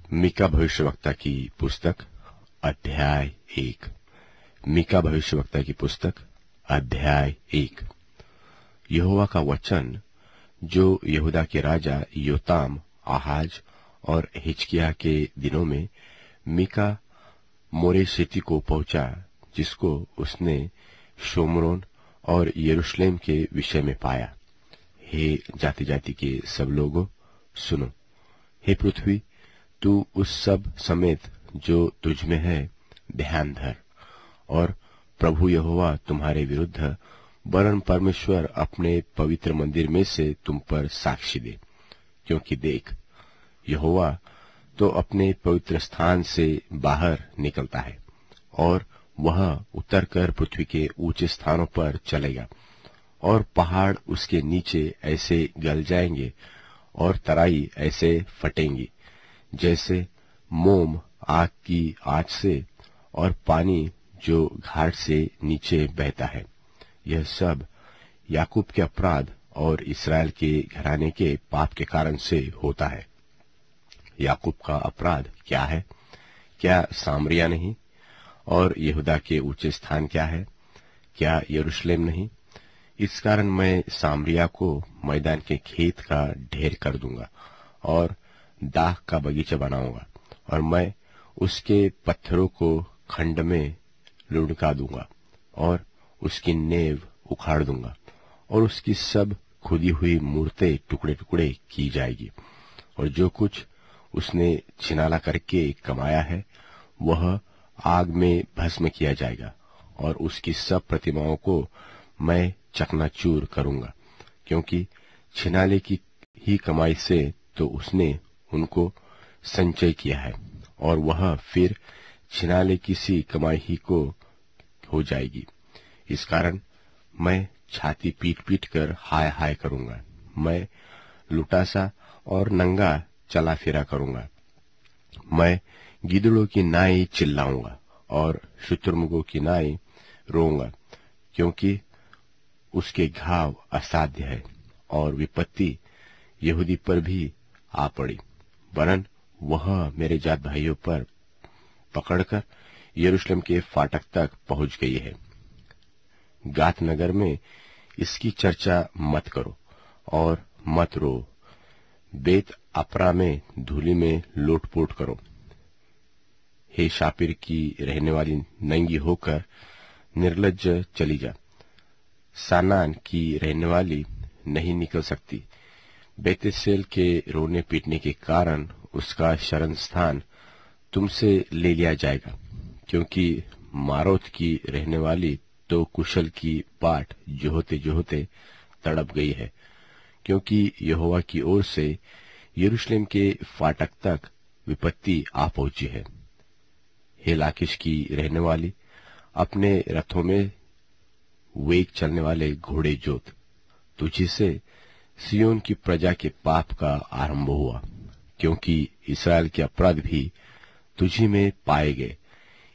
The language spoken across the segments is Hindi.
मीका भविष्यवक्ता की पुस्तक अध्याय 1। मीका भविष्यवक्ता की पुस्तक अध्याय 1। यहोवा का वचन जो यहूदा के राजा योताम, आहाज और हिजकिय्याह के दिनों में मीका मोरेशेती को पहुंचा, जिसको उसने शोमरोन और यरूशलेम के विषय में पाया। हे जाति जाति के सब लोगों, सुनो। हे पृथ्वी, तू उस सब समेत जो तुझ में है ध्यान धर। और प्रभु यहोवा तुम्हारे विरुद्ध वरन परमेश्वर अपने पवित्र मंदिर में से तुम पर साक्षी दे। क्योंकि देख, यहोवा तो अपने पवित्र स्थान से बाहर निकलता है, और वह उतरकर पृथ्वी के ऊंचे स्थानों पर चलेगा, और पहाड़ उसके नीचे ऐसे गल जाएंगे और तराई ऐसे फटेंगी, जैसे मोम आग की आंच से, और पानी जो घाट से नीचे बहता है। यह सब याकूब के अपराध और इस्राएल के घराने के पाप के कारण से होता है। याकूब का अपराध क्या है? क्या सामरिया नहीं? और यहूदा के ऊंचे स्थान क्या है? क्या यरूशलेम नहीं? इस कारण मैं सामरिया को मैदान के खेत का ढेर कर दूंगा और दाख का बगीचा बनाऊंगा, और मैं उसके पत्थरों को खंड में लुढ़का दूंगा, और उसकी नेव उखाड़ दूंगा, और उसकी सब खुदी हुई मूर्तें टुकड़े टुकड़े की जाएगी। और जो कुछ उसने छिनाला करके कमाया है, वह आग में भस्म किया जाएगा, और उसकी सब प्रतिमाओं को मैं चकनाचूर करूंगा, क्योंकि छिनाले की ही कमाई से तो उसने उनको संचय किया है, और वह फिर छिनाले की सी कमाई ही को हो जाएगी। इस कारण मैं छाती पीट पीट कर हाय हाय करूंगा। मैं लुटासा और नंगा चला फिरा करूंगा। मैं गिदड़ों की नाई चिल्लाऊंगा और शुतुरमुर्गों की नाई रोऊंगा, क्योंकि उसके घाव असाध्य है, और विपत्ति यहूदी पर भी आ पड़ी, वरन वह मेरे जात भाइयों पर पकड़कर यरूशलेम के फाटक तक पहुंच गई है। गात नगर में इसकी चर्चा मत करो और मत रो। बेत अपरा में धूलि में लोटपोट करो। हे शापिर की रहने वाली नंगी होकर निर्लज्ज चली जा। सानान की रहने वाली नहीं निकल सकती। बेतेसेल के रोने पीटने के कारण उसका शरण स्थान तुमसे ले लिया जाएगा, क्योंकि मारोत की रहने वाली तो कुशल की बाट जोहते जोहते तड़प गई है, क्योंकि यहोवा की ओर से यरूशलेम के फाटक तक विपत्ति आ पहुंची है। हे लाकिश की रहने वाली, अपने रथों में वेग चलने वाले घोड़े जोत। तुझी से सियोन की प्रजा के पाप का आरंभ हुआ, क्योंकि इस्राएल के अपराध भी तुझी में पाए गए।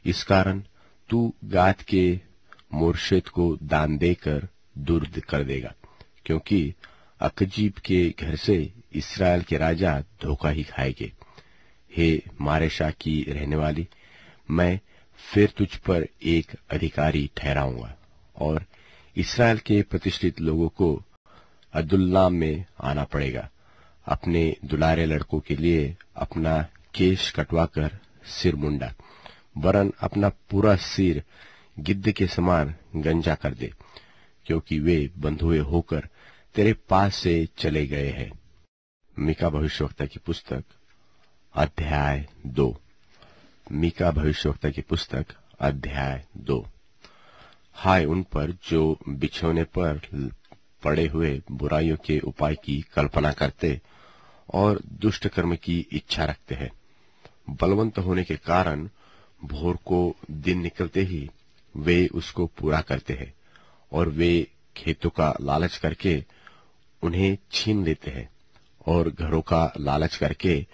इस कारण तू गाद के मोर्शेत को दान देकर दूर कर देगा, क्योंकि अकजीब के घर से इस्राएल के राजा धोखा ही खाएंगे। हे मारेशा की रहने वाली, मैं फिर तुझ पर एक अधिकारी ठहराऊंगा, और इस्राएल के प्रतिष्ठित लोगों को अदुल्लाम में आना पड़ेगा। अपने दुलारे लड़कों के लिए अपना केश कटवाकर सिर मुंडा, वरन अपना पूरा सिर गिद्ध के समान गंजा कर दे, क्योंकि वे बंधुए होकर तेरे पास से चले गए हैं। मीका भविष्यवक्ता की पुस्तक अध्याय 2। मीका भविष्यवक्ता की पुस्तक अध्याय 2। हाय उन पर जो बिछौने पर पड़े हुए बुराइयों के उपाय की कल्पना करते और दुष्ट कर्म की इच्छा रखते हैं। बलवंत होने के कारण भोर को दिन निकलते ही वे उसको पूरा करते हैं, और वे खेतों का लालच करके उन्हें छीन लेते हैं, और घरों का लालच करके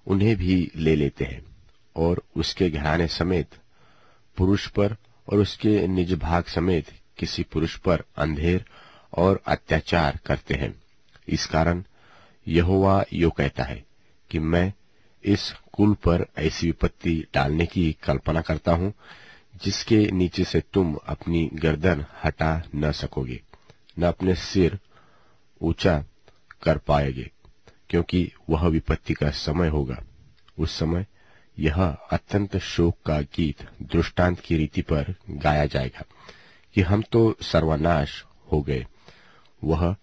उन्हें भी ले लेते हैं, और उसके घराने समेत पुरुष पर और उसके निज भाग समेत किसी पुरुष पर अंधेर और अत्याचार करते हैं। इस कारण यहोवा यो कहता है कि मैं इस कुल पर ऐसी विपत्ति डालने की कल्पना करता हूं जिसके नीचे से तुम अपनी गर्दन हटा न सकोगे, न अपने सिर ऊंचा कर पाएंगे, क्योंकि वह विपत्ति का समय होगा। उस समय यह अत्यंत शोक का गीत दृष्टांत की रीति पर गाया जाएगा कि हम तो सर्वनाश हो गए, वह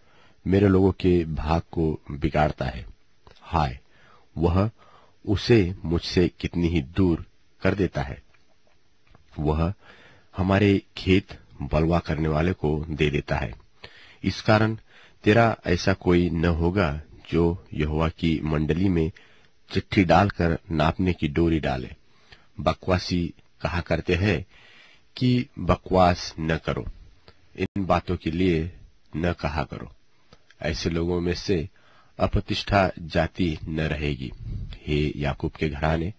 मेरे लोगों के भाग को बिगाड़ता है। हाय, वह उसे मुझसे कितनी ही दूर कर देता है। वह हमारे खेत बलवा करने वाले को दे देता है। इस कारण तेरा ऐसा कोई न होगा जो यहोवा की मंडली में चिट्ठी डालकर नापने की डोरी डाले। बकवासी कहा करते हैं कि बकवास न करो, इन बातों के लिए न कहा करो। ऐसे लोगों में से अप्रतिष्ठा जाति न रहेगी। हे याकूब के घराने,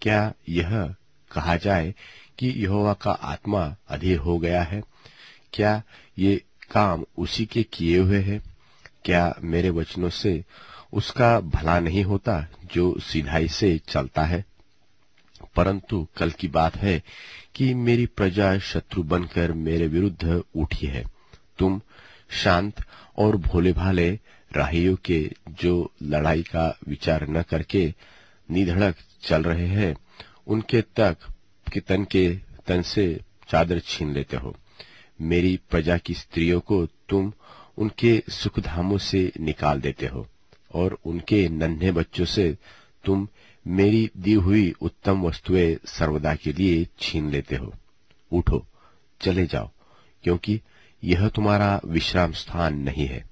क्या यह कहा जाए कि यहोवा का आत्मा अधीर हो गया है? क्या ये काम उसी के किए हुए है? क्या मेरे वचनों से उसका भला नहीं होता जो सिधाई से चलता है? परंतु कल की बात है कि मेरी प्रजा शत्रु बनकर मेरे विरुद्ध उठी है। तुम शांत और भोले भाले राहियों के जो लड़ाई का विचार न करके निधड़क चल रहे हैं, उनके तन से चादर छीन लेते हो। मेरी प्रजा की स्त्रियों को तुम उनके सुखधामों से निकाल देते हो और उनके नन्हे बच्चों से तुम मेरी दी हुई उत्तम वस्तुएं सर्वदा के लिए छीन लेते हो। उठो, चले जाओ, क्योंकि यह तुम्हारा विश्राम स्थान नहीं है।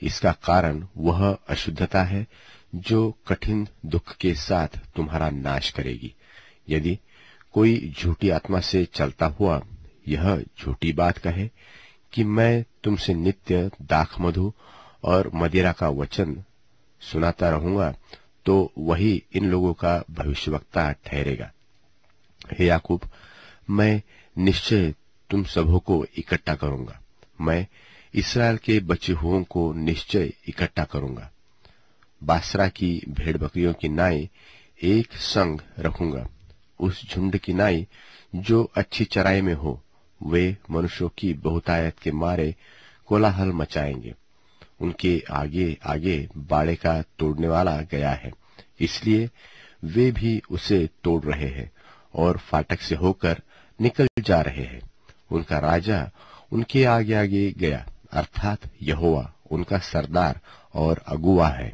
इसका कारण वह अशुद्धता है जो कठिन दुख के साथ तुम्हारा नाश करेगी। यदि कोई झूठी आत्मा से चलता हुआ यह झूठी बात कहे कि मैं तुमसे नित्य दाख मधु और मदिरा का वचन सुनाता रहूंगा, तो वही इन लोगों का भविष्यवक्ता ठहरेगा। हे याकूब, मैं निश्चय तुम सबों को इकट्ठा करूंगा। मैं इस्राएल के बचे हुओं को निश्चय इकट्ठा करूंगा। बासरा की भेड़ बकरियों की नाई एक संग रखूंगा। उस झुंड की नाई जो अच्छी चराई में हो, वे मनुष्यों की बहुतायत के मारे कोलाहल मचाएंगे। उनके आगे आगे बाड़े का तोड़ने वाला गया है, इसलिए वे भी उसे तोड़ रहे हैं और फाटक से होकर निकल जा रहे हैं। उनका राजा उनके आगे आगे गया, अर्थात यहोवा उनका सरदार और अगुवा है।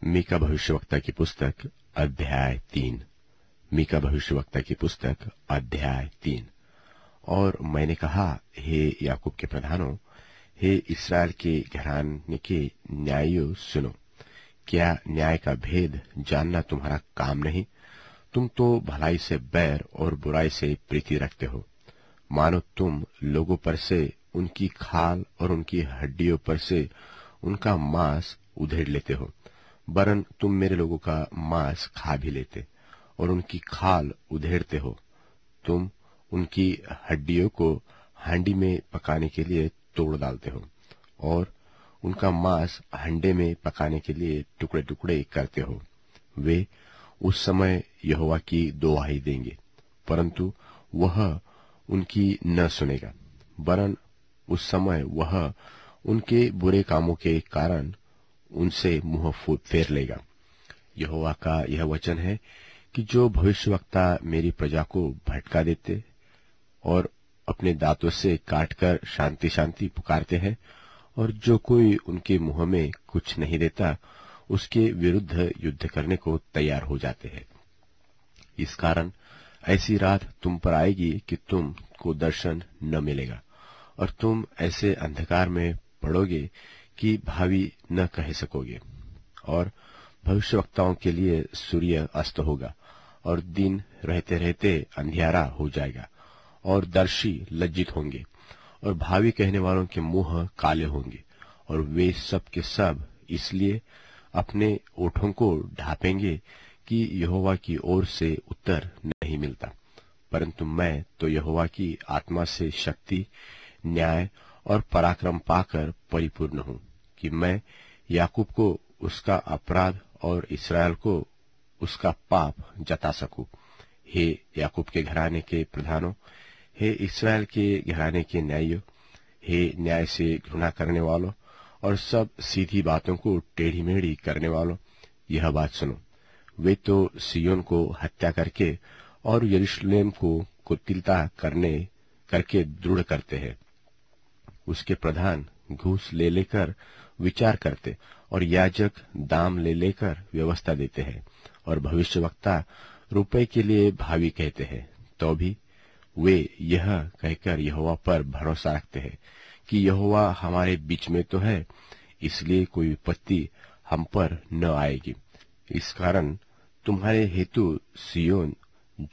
मीका भविष्यवक्ता की पुस्तक अध्याय 3। मीका भविष्यवक्ता की पुस्तक अध्याय 3। और मैंने कहा, हे याकूब के प्रधानों, हे इस्राएल के घराने के न्यायियों, सुनो। क्या न्याय का भेद जानना तुम्हारा काम नहीं? तुम तो भलाई से बैर और बुराई से प्रीति रखते हो। मानो तुम लोगों पर से उनकी खाल और उनकी हड्डियों पर से उनका मांस उधेड़ लेते हो, वरन तुम मेरे लोगों का मांस खा भी लेते और उनकी खाल उधेड़ते हो। तुम उनकी हड्डियों को हांडी में पकाने के लिए तोड़ डालते हो और उनका मांस हंडे में पकाने के लिए टुकड़े टुकड़े करते हो। वे उस समय यहोवा की दुहाई देंगे, परंतु वह उनकी न सुनेगा, वरन उस समय वह उनके बुरे कामों के कारण उनसे मुंह फेर लेगा। यहोवा का यह वचन है कि जो भविष्यवक्ता मेरी प्रजा को भटका देते और अपने दांतों से काटकर शांति शांति पुकारते हैं, और जो कोई उनके मुंह में कुछ नहीं देता, उसके विरुद्ध युद्ध करने को तैयार हो जाते हैं। इस कारण ऐसी रात तुम पर आएगी कि तुम को दर्शन न मिलेगा और तुम ऐसे अंधकार में पड़ोगे कि भावी न कह सकोगे। और भविष्यवक्ताओं के लिए सूर्य अस्त होगा और दिन रहते रहते अंधियारा हो जाएगा और दर्शी लज्जित होंगे और भावी कहने वालों के मुंह काले होंगे, और वे सब के सब इसलिए अपने ओठों को ढांपेंगे कि यहोवा की ओर से उत्तर नहीं मिलता। परंतु मैं तो यहोवा की आत्मा से शक्ति, न्याय और पराक्रम पाकर परिपूर्ण हूं कि मैं याकूब को उसका अपराध और इसराइल को उसका पाप जता सकूं। हे याकूब के घराने के प्रधानों, हे इसराइल के घराने के न्यायियों, हे न्याय से घृणा करने वालों और सब सीधी बातों को टेढ़ी मेढ़ी करने वालों, यह बात सुनो। वे तो सिय्योन को हत्या करके और यरूशलेम को कुटिलता करके दृढ़ करते हैं। उसके प्रधान घूस ले लेकर विचार करते और याजक दाम ले लेकर व्यवस्था देते हैं और भविष्यवक्ता रुपए के लिए भावी कहते हैं। तो भी वे यह कहकर यहोवा पर भरोसा रखते हैं कि यहोवा हमारे बीच में तो है, इसलिए कोई विपत्ति हम पर न आएगी। इस कारण तुम्हारे हेतु सिय्योन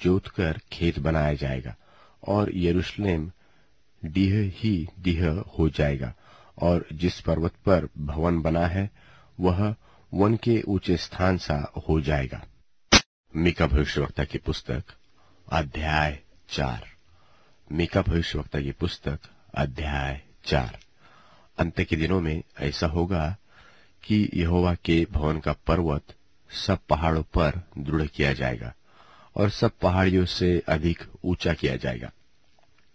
जोत कर खेत बनाया जाएगा और यरूशलेम डीह ही डीह हो जाएगा, और जिस पर्वत पर भवन बना है वह वन के ऊंचे स्थान सा हो जाएगा। मीका भविष्यवक्ता की पुस्तक अध्याय 4। मीका भविष्यवक्ता की पुस्तक अध्याय 4। अंत के दिनों में ऐसा होगा कि यहोवा के भवन का पर्वत सब पहाड़ों पर दृढ़ किया जाएगा और सब पहाड़ियों से अधिक ऊंचा किया जाएगा,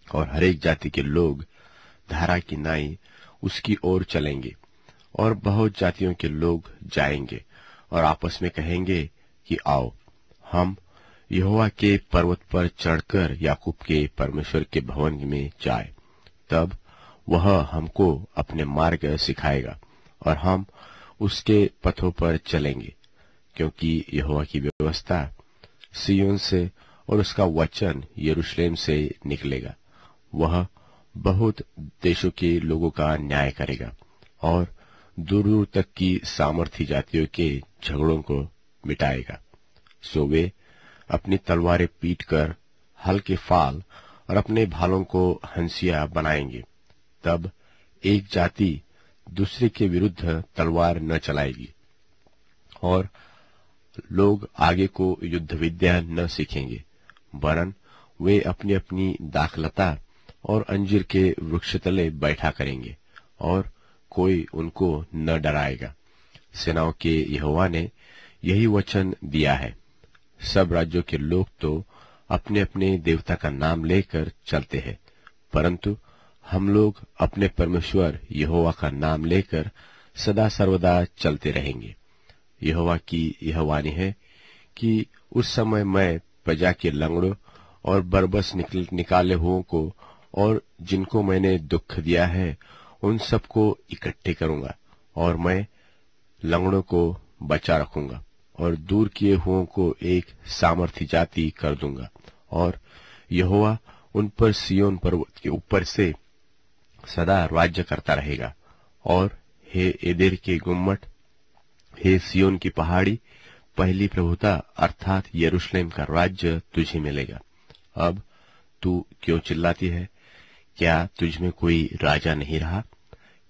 और हरेक जाति के लोग धारा की नाई उसकी ओर चलेंगे, और बहुत जातियों के लोग जाएंगे और आपस में कहेंगे कि आओ हम यहोवा के पर्वत पर चढ़कर याकूब के परमेश्वर के भवन में जाए। तब वह हमको अपने मार्ग सिखाएगा और हम उसके पथों पर चलेंगे, क्योंकि यहोवा की व्यवस्था सिय्योन से और उसका वचन यरूशलेम से निकलेगा। वह बहुत देशों के लोगों का न्याय करेगा और दूर दूर तक की सामर्थी जातियों के झगड़ों को मिटाएगा। सो वे अपनी तलवारें पीट कर हल के फाल और अपने भालों को हंसिया बनाएंगे। तब एक जाति दूसरे के विरुद्ध तलवार न चलाएगी और लोग आगे को युद्ध विद्या न सीखेंगे, वरन वे अपनी अपनी दाखलता और अंजीर के वृक्ष तले बैठा करेंगे और कोई उनको न डराएगा। सेनाओं के यहोवा ने यही वचन दिया है। सब राज्यों के लोग तो अपने अपने देवता का नाम लेकर चलते हैं, परंतु हम लोग अपने परमेश्वर यहोवा का नाम लेकर सदा सर्वदा चलते रहेंगे। यहोवा की यह वाणी है कि उस समय मैं प्रजा के लंगड़ों और बरबस निकाले हुओं को और जिनको मैंने दुख दिया है उन सबको इकट्ठे करूंगा, और मैं लंगड़ों को बचा रखूंगा और दूर किए हुओं को एक सामर्थी जाति कर दूंगा, और यहोवा उन पर सिय्योन पर्वत के ऊपर से सदा राज्य करता रहेगा। और हे एदेर के गुम्मट, हे सिय्योन की पहाड़ी, पहली प्रभुता अर्थात यरूशलेम का राज्य तुझे मिलेगा। अब तू क्यों चिल्लाती है? क्या तुझ में कोई राजा नहीं रहा?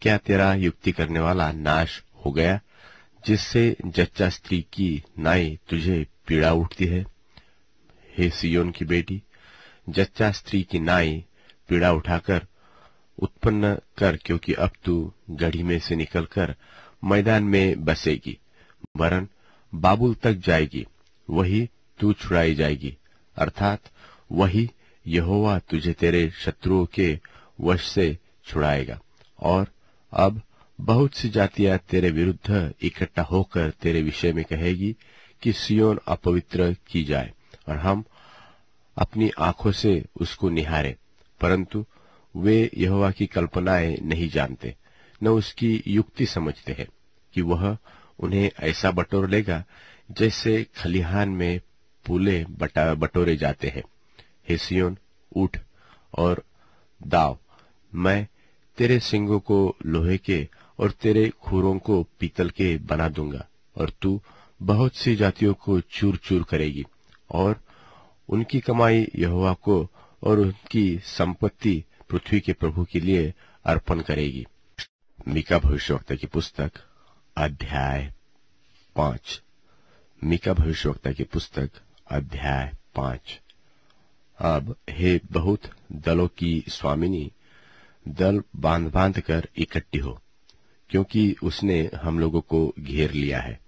क्या तेरा युक्ति करने वाला नाश हो गया, जिससे जच्चा स्त्री की नाई तुझे पीड़ा उठती है? हे सिय्योन की बेटी, जच्चा स्त्री की नाई पीड़ा उठाकर उत्पन्न कर, क्योंकि अब तू गढ़ी में से निकलकर मैदान में बसेगी, वरन बाबुल तक जाएगी, वही तू छुड़ाई जाएगी, अर्थात वही यहोवा तुझे तेरे शत्रुओं के वश से छुड़ाएगा। और अब बहुत सी जातियां तेरे विरुद्ध इकट्ठा होकर तेरे विषय में कहेगी कि सिय्योन अपवित्र की जाए और हम अपनी आंखों से उसको निहारें, परंतु वे यहोवा की कल्पनाएं नहीं जानते, न उसकी युक्ति समझते हैं कि वह उन्हें ऐसा बटोर लेगा जैसे खलिहान में पूले बटोरे जाते हैं। हे सिय्योन, उठ और दाव, मैं तेरे सिंगों को लोहे के और तेरे खुरों को पीतल के बना दूंगा, और तू बहुत सी जातियों को चूर चूर करेगी और उनकी कमाई यहोवा को और उनकी संपत्ति पृथ्वी के प्रभु के लिए अर्पण करेगी। मीका भविष्यवक्ता की पुस्तक अध्याय 5। मीका भविष्यवक्ता की पुस्तक अध्याय 5। अब हे बहुत दलों की स्वामिनी, दल बांध बांध कर इकट्ठी हो, क्योंकि उसने हम लोगों को घेर लिया है।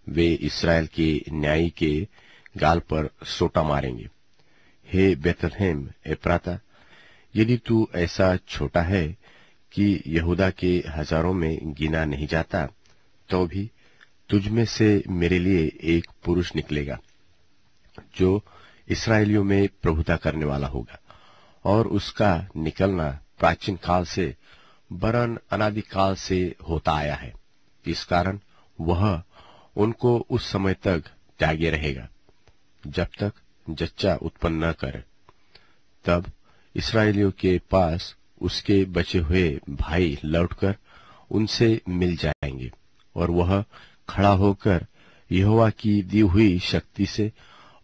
वे इसराइल के न्यायी के गाल पर सोटा मारेंगे। हे बेथलेहेम एप्राता, यदि तू ऐसा छोटा है कि यहूदा के हजारों में गिना नहीं जाता, तो भी तुझ में से मेरे लिए एक पुरुष निकलेगा जो इसराइलियों में प्रभुता करने वाला होगा, और उसका निकलना प्राचीन काल से वरन अनादि काल से होता आया है। इस कारण वह उनको उस समय तक त्यागे रहेगा जब तक जच्चा उत्पन्न न करे। तब इसराइलियों के पास उसके बचे हुए भाई लौटकर उनसे मिल जाएंगे, और वह खड़ा होकर यहोवा की दी हुई शक्ति से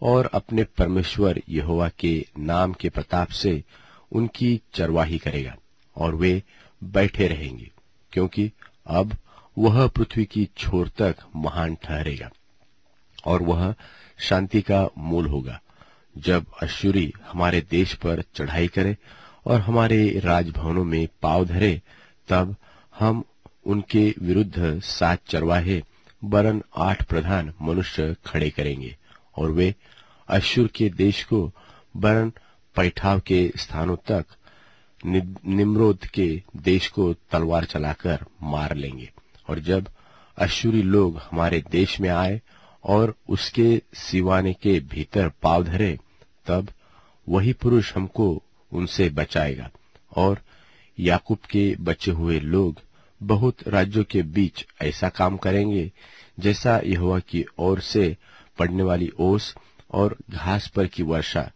और अपने परमेश्वर यहोवा के नाम के प्रताप से उनकी चरवाही करेगा, और वे बैठे रहेंगे, क्योंकि अब वह पृथ्वी की छोर तक महान ठहरेगा, और वह शांति का मूल होगा। जब अश्शूरी हमारे देश पर चढ़ाई करे और हमारे राजभवनों में पांव धरे, तब हम उनके विरुद्ध 7 चरवाहे वरन 8 प्रधान मनुष्य खड़े करेंगे, और वे अश्शूर के देश को वरन पैठाव के स्थानों तक निम्रोद के देश को तलवार चलाकर मार लेंगे। और जब अश्शूरी लोग हमारे देश में आए और उसके सिवाने के भीतर पांव धरे, तब वही पुरुष हमको उनसे बचाएगा, और याकूब के बचे हुए लोग बहुत राज्यों के बीच ऐसा काम करेंगे जैसा यहोवा की ओर से पड़ने वाली ओस और घास पर की वर्षा,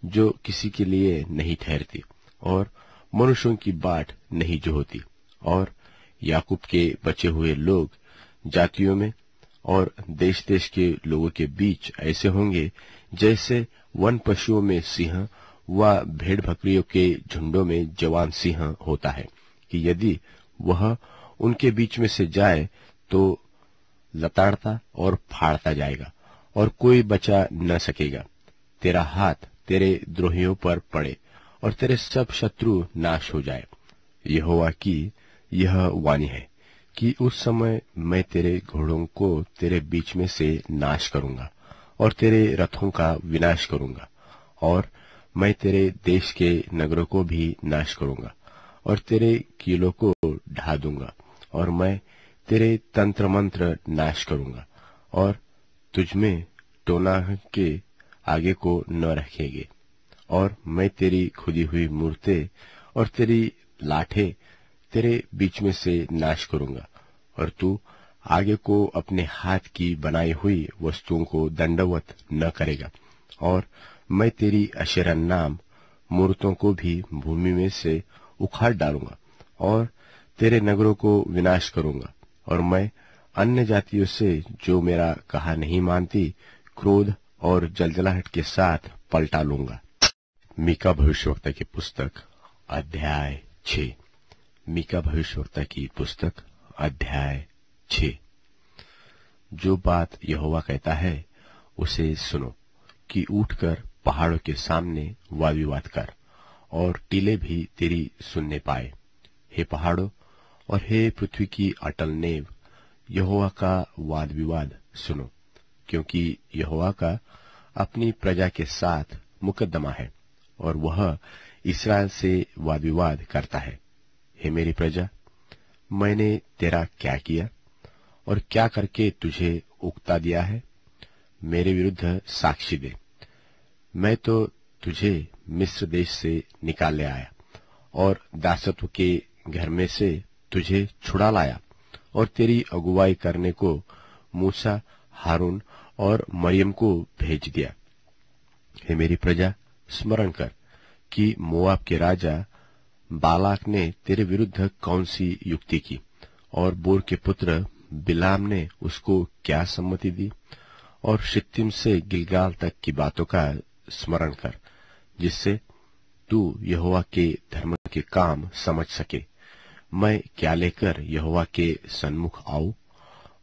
जो किसी के लिए नहीं ठहरती और मनुष्यों की बाट नहीं जो होती। और याकूब के बचे हुए लोग जातियों में और देश देश के लोगों के बीच ऐसे होंगे जैसे वन पशुओं में सिंह व भेड़ बकरियों के झुंडों में जवान सिंह होता है, कि यदि वह उनके बीच में से जाए तो लताड़ता और फाड़ता जाएगा, और कोई बचा न सकेगा। तेरा हाथ तेरे द्रोहियों पर पड़े, और तेरे सब शत्रु नाश हो जाए। यहोवा की यह वाणी है कि उस समय मैं तेरे घोड़ों को तेरे बीच में से नाश करूंगा, और तेरे रथों का विनाश करूंगा, और मैं तेरे देश के नगरों को भी नाश करूंगा, और तेरे किलों को ढा दूंगा, और मैं तेरे तंत्र मंत्र नाश करूंगा, और तुझमें टोना के आगे को न रखेंगे। और मैं तेरी खुदी हुई मूर्तें और तेरी लाठें तेरे बीच में से नाश करूंगा, और तू आगे को अपने हाथ की बनाई हुई वस्तुओं को दंडवत न करेगा। और मैं तेरी अशेरा नाम मूर्तों को भी भूमि में से उखाड़ डालूंगा, और तेरे नगरों को विनाश करूंगा, और मैं अन्य जातियों से जो मेरा कहा नहीं मानती क्रोध और जलजलाहट के साथ पलटा लूंगा। मीका भविष्यवक्ता की पुस्तक अध्याय 6। मीका भविष्यवक्ता की पुस्तक अध्याय 6। जो बात यहोवा कहता है उसे सुनो, कि उठकर पहाड़ों के सामने वाद विवाद कर, और टीले भी तेरी सुनने पाए। हे पहाड़ों और हे पृथ्वी की अटल नेव, यहोवा का वाद विवाद सुनो, क्योंकि यहोवा का अपनी प्रजा के साथ मुकद्दमा है, और वह इसराइल से वाद विवाद करता है। हे मेरी प्रजा, मैंने तेरा क्या किया और क्या करके तुझे उकता दिया है? मेरे विरुद्ध साक्षी दे। मैं तो तुझे मिस्र देश से निकाल ले आया, और दासत्व के घर में से तुझे छुड़ा लाया, और तेरी अगुवाई करने को मूसा, हारून और मरियम को भेज दिया। हे मेरी प्रजा, स्मरण कर कि मोआब के राजा बालाक ने तेरे विरुद्ध कौन सी युक्ति की, और बोर के पुत्र बिलाम ने उसको क्या सम्मति दी। और शित्तीम से गिलगाल तक की बातों का स्मरण कर, जिससे तू यहोवा के धर्म के काम समझ सके। मैं क्या लेकर यहोवा के सन्मुख आऊं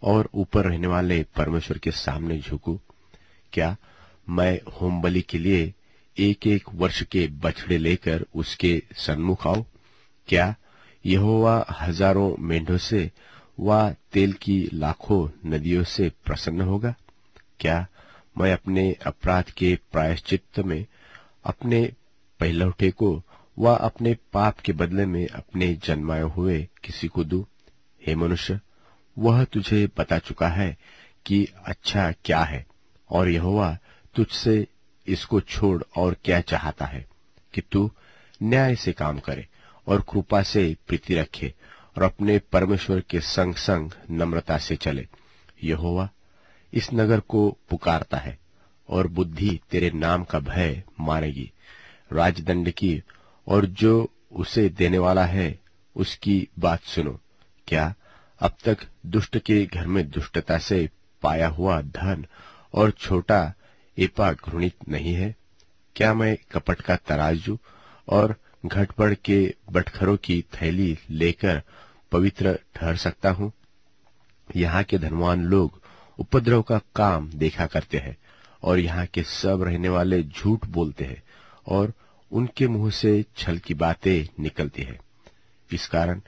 और ऊपर रहने वाले परमेश्वर के सामने झुकूं? क्या मैं होम बलि के लिए 1-1 वर्ष के बछड़े लेकर उसके सन्मुख आऊं? क्या यहोवा हजारों मेंढों से वह तेल की लाखों नदियों से प्रसन्न होगा? क्या मैं अपने अपराध के प्रायश्चित्त में अपने पहलौठे को व अपने पाप के बदले में अपने जन्माए हुए किसी को दूं? हे मनुष्य, वह तुझे बता चुका है कि अच्छा क्या है, और यहोवा तुझसे इसको छोड़ और क्या चाहता है कि तू न्याय से काम करे और कृपा से प्रीति रखे और अपने परमेश्वर के संग संग नम्रता से चले। यहोवा इस नगर को पुकारता है और बुद्धि तेरे नाम का भय मानेगी। राजदंड की और जो उसे देने वाला है उसकी बात सुनो। क्या अब तक दुष्ट के घर में दुष्टता से पाया हुआ धन और छोटा एपा घृणित नहीं है? क्या मैं कपट का तराजू और घटपड़ के बटखरों की थैली लेकर पवित्र ठहर सकता हूँ? यहाँ के धनवान लोग उपद्रव का काम देखा करते हैं और यहाँ के सब रहने वाले झूठ बोलते हैं और उनके मुंह से छल की बातें निकलती है। इस कारण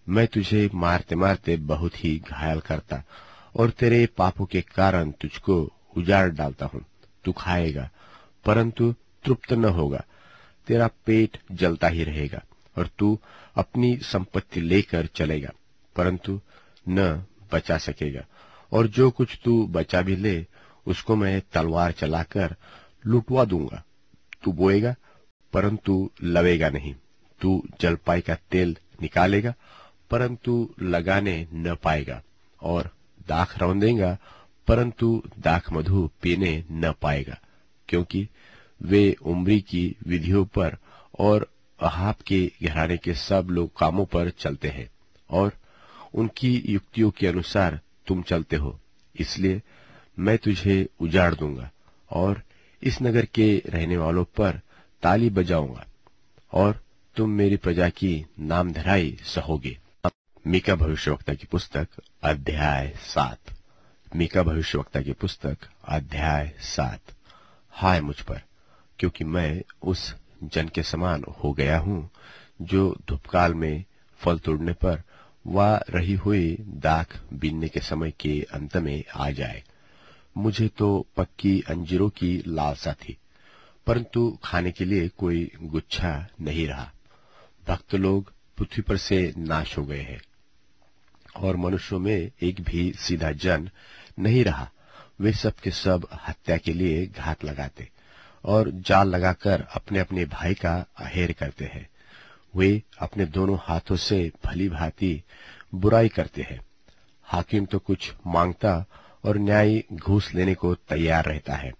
मैं तुझे मारते मारते बहुत ही घायल करता और तेरे पापों के कारण तुझको उजाड़ डालता हूँ। तू खाएगा परंतु तृप्त न होगा, तेरा पेट जलता ही रहेगा और तू अपनी संपत्ति लेकर चलेगा परंतु न बचा सकेगा, और जो कुछ तू बचा भी ले उसको मैं तलवार चलाकर लुटवा दूंगा। तू बोएगा परंतु लवेगा नहीं, तू जलपाई का तेल निकालेगा परंतु लगाने न पाएगा, और दाख रौंदेगा परंतु दाख मधु पीने न पाएगा, क्योंकि वे उम्री की विधियों पर और अहाब के घराने के सब लोग कामों पर चलते हैं और उनकी युक्तियों के अनुसार तुम चलते हो। इसलिए मैं तुझे उजाड़ दूंगा और इस नगर के रहने वालों पर ताली बजाऊंगा और तुम मेरी प्रजा की नामधराई सहोगे। मीका भविष्यवक्ता की पुस्तक अध्याय 7। मीका भविष्यवक्ता की पुस्तक अध्याय 7। हाय मुझ पर, क्योंकि मैं उस जन के समान हो गया हूँ जो धूपकाल में फल तोड़ने पर व रही हुई दाख बीनने के समय के अंत में आ जाए। मुझे तो पक्की अंजीरों की लालसा थी, परंतु खाने के लिए कोई गुच्छा नहीं रहा। भक्त लोग पृथ्वी पर से नाश हो गए हैं और मनुष्यों में एक भी सीधा जन नहीं रहा। वे सब के सब हत्या के लिए घात लगाते और जाल लगाकर अपने अपने भाई का अहेर करते हैं। वे अपने दोनों हाथों से भली भांति बुराई करते हैं। हाकिम तो कुछ मांगता और न्यायी घूस लेने को तैयार रहता है,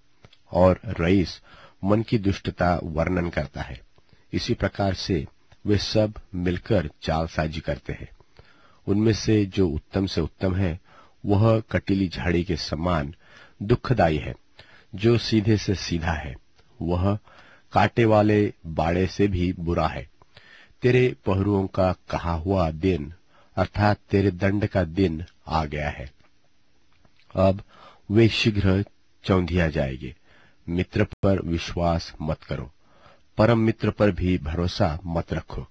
और रईस मन की दुष्टता वर्णन करता है। इसी प्रकार से वे सब मिलकर चालसाजी करते हैं। उनमें से जो उत्तम से उत्तम है वह कटीली झाड़ी के समान दुखदायी है, जो सीधे से सीधा है वह कांटे वाले बाड़े से भी बुरा है। तेरे पहरुओं का कहा हुआ दिन अर्थात तेरे दंड का दिन आ गया है। अब वे शीघ्र चौंधिया जाएंगे। मित्र पर विश्वास मत करो, परम मित्र पर भी भरोसा मत रखो।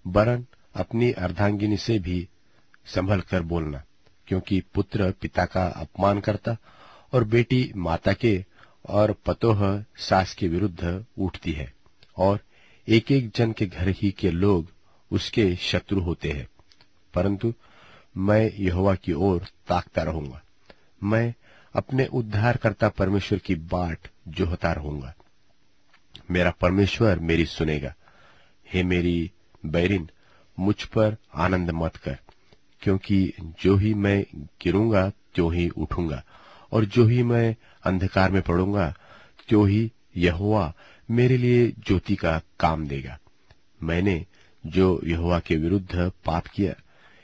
वरन अपनी अर्धांगिनी से भी संभल कर बोलना, क्योंकि पुत्र पिता का अपमान करता और बेटी माता के और पतोह सास के विरुद्ध उठती है, और एक एक जन के घर ही के लोग उसके शत्रु होते हैं। परंतु मैं यहोवा की ओर ताकता रहूंगा। मैं अपने उद्धारकर्ता परमेश्वर की बाट जोहता रहूंगा। मेरा परमेश्वर मेरी सुनेगा। हे मेरी बैरिन, मुझ पर आनंद मत कर, क्योंकि जो ही मैं गिरूंगा त्यों ही उठूंगा, और जो ही मैं अंधकार में पड़ूंगा त्यों ही यहोवा मेरे लिए ज्योति का काम देगा। मैंने जो यहोवा के विरुद्ध पाप किया,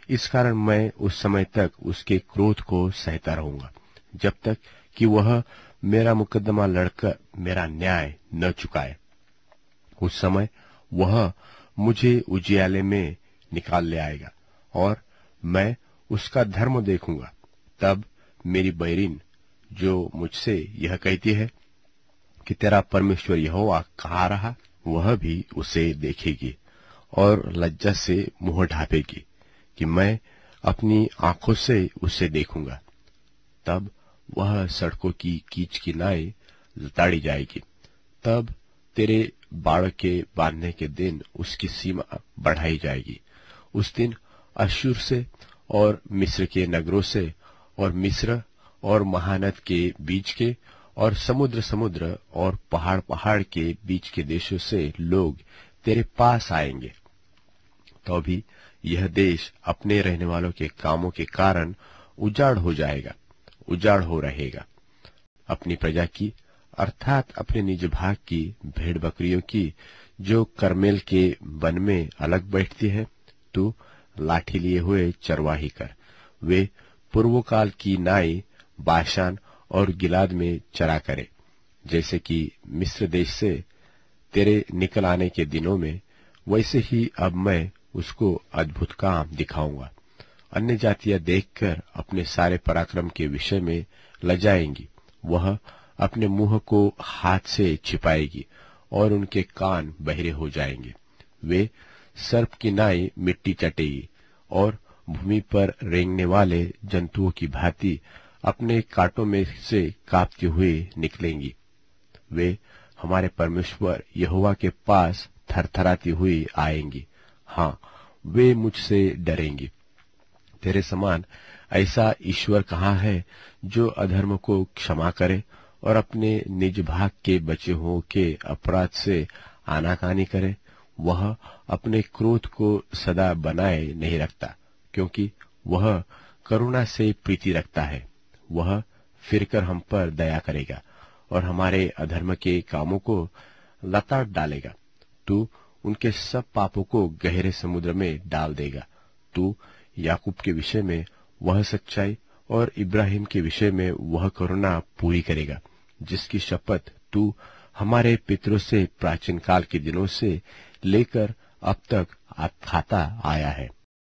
इस कारण मैं उस समय तक उसके क्रोध को सहता रहूंगा, जब तक कि वह मेरा मुकदमा लड़कर मेरा न्याय न चुकाए। उस समय वह मुझे उजियाले में निकाल ले आएगा और मैं उसका धर्म देखूंगा। तब मेरी बैरिन जो मुझसे यह कहती है कि तेरा परमेश्वर यहोवा कहाँ रहा, वह भी उसे देखेगी और लज्जा से मुंह ढांपेगी कि मैं अपनी आंखों से उसे देखूंगा। तब वह सड़कों की कीच किनाई लताड़ी जाएगी। तब तेरे बाड़ के बांधने के दिन उसकी सीमा बढ़ाई जाएगी। उस दिन अश्शूर से और मिस्र के नगरों से और मिस्र और महानद के बीच के और समुद्र और पहाड़ के बीच के देशों से लोग तेरे पास आएंगे। तो भी यह देश अपने रहने वालों के कामों के कारण उजाड़ हो जाएगा, उजाड़ हो रहेगा। अपनी प्रजा की अर्थात अपने निज भाग की भेड़ बकरियों की जो करमेल के वन में अलग बैठती है, तू लाठी लिए हुए चरवाही कर। वे पूर्वकाल की नाई बाशान और गिलाद में चरा करे, जैसे कि मिस्र देश से तेरे निकल आने के दिनों में, वैसे ही अब मैं उसको अद्भुत काम दिखाऊंगा। अन्य जातियां देखकर अपने सारे पराक्रम के विषय में लजाएंगी। वह अपने मुंह को हाथ से छिपाएगी और उनके कान बहरे हो जाएंगे। वे सर्प की नाई मिट्टी चटेगी और भूमि पर रेंगने वाले जंतुओं की भांति अपने कांटों में से कांपती हुई निकलेंगी। वे हमारे परमेश्वर यहोवा के पास थरथराती हुई आएंगी। हाँ, वे मुझसे डरेंगी। तेरे समान ऐसा ईश्वर कहाँ है जो अधर्म को क्षमा करे और अपने निज भाग के बचे हुओं के अपराध से आनाकानी करे। वह अपने क्रोध को सदा बनाए नहीं रखता, क्योंकि वह करुणा से प्रीति रखता है। वह फिरकर हम पर दया करेगा और हमारे अधर्म के कामों को लताड़ डालेगा। तू उनके सब पापों को गहरे समुद्र में डाल देगा। तू याकूब के विषय में वह सच्चाई और इब्राहिम के विषय में वह करुणा पूरी करेगा, जिसकी शपथ तू हमारे पितरों से प्राचीन काल के दिनों से लेकर अब तक खाता आया है।